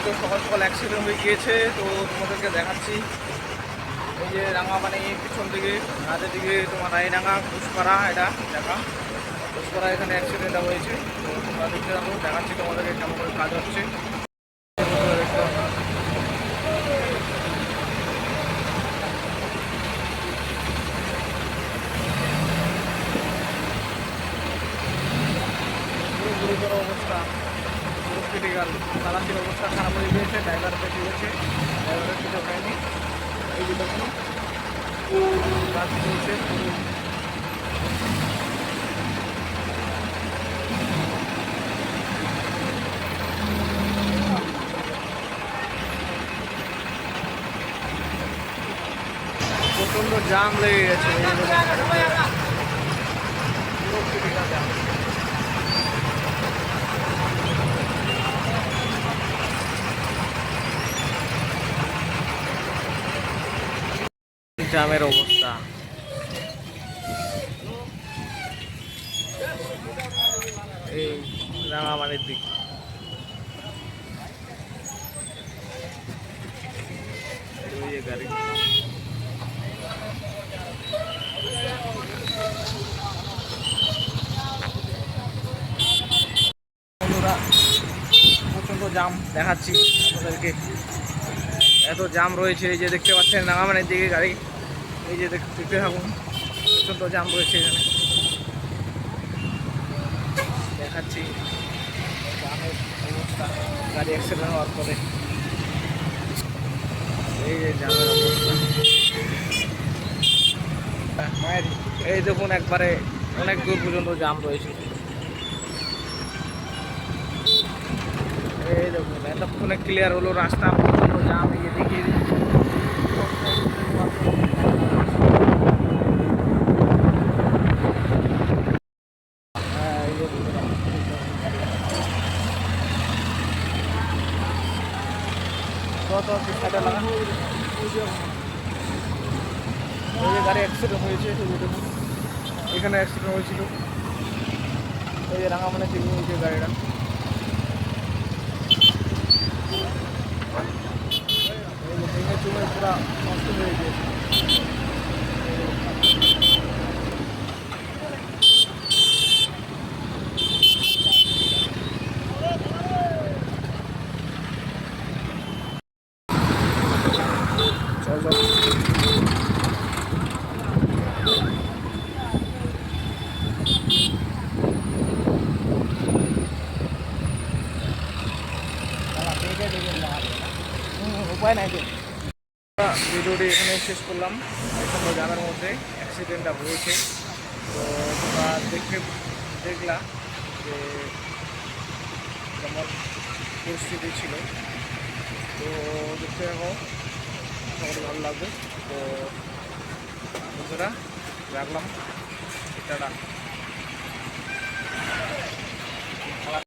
তো সকাল সকাল অ্যাক্সিডেন্ট হয়ে গিয়েছে, তো তোমাদেরকে দেখাচ্ছি। এই যে রাঙামানি পিছন দিকে রাতের দিকে তোমার রায়ডাঙ্গা ঘুষপাড়া, এটা দেখা ঘুষপাড়া, এখানে অ্যাক্সিডেন্টটা হয়েছে। তো তোমরা দেখতে থাকো, দেখাচ্ছি তোমাদেরকে কেমন করে কাজ হচ্ছে। পুরো গুরুতর অবস্থা, পুরো ক্রিটিক্যাল। চালাচ্ছিল অবস্থা খারাপ হয়ে গিয়েছে, ড্রাইভার বেঁচে গেছে, ড্রাইভারের কিছু হয়নি। এই যে দেখুন কাজ চলছে। প্রচণ্ড জাম লেগে গেছে, পুরো ক্রিটিক্যাল জাম। জামের অবস্থা এই রাঙামাটির দিক। ওই যে গাড়ি বন্ধুরা, প্রচণ্ড জাম দেখাচ্ছি আপনাদেরকে। এত জাম রয়েছে, এই যে দেখতে পাচ্ছেন রাঙামাটির দিকে গাড়ি, এই যে দেখতে থাকুন, প্রচণ্ড জাম রয়েছে এখানে। দেখাচ্ছি জামের অবস্থা গাড়ি অ্যাক্সিডেন্ট হওয়ার পরে। এই যে জামের অবস্থা, এই দেখুন একবারে অনেক দূর পর্যন্ত জাম রয়েছে। এই দেখুন এতক্ষণে ক্লিয়ার হলো রাস্তা, প্রচণ্ড জাম। এই যে দেখিয়ে দিচ্ছি, সাইডে লাগা। ওই যে গাড়ি অ্যাক্সিডেন্ট হয়েছে, এখানে অ্যাক্সিডেন্ট হয়েছিল। এই যে রাঙামাটি থেকে এই যে গাড়িটা, ভেঙে চুমে পুরা নষ্ট হয়ে গিয়েছে। চলো উপায় নাই তো। ভিডিওটি এখানে শেষ করলাম। এখন জানার মধ্যে অ্যাক্সিডেন্টটা হয়েছে, তো তোমরা দেখলা যে কেমন পরিস্থিতি ছিল। তো দেখতে থাকো, সবারই ভালো লাগবে। তো বন্ধুরা রাখলাম, টাটা।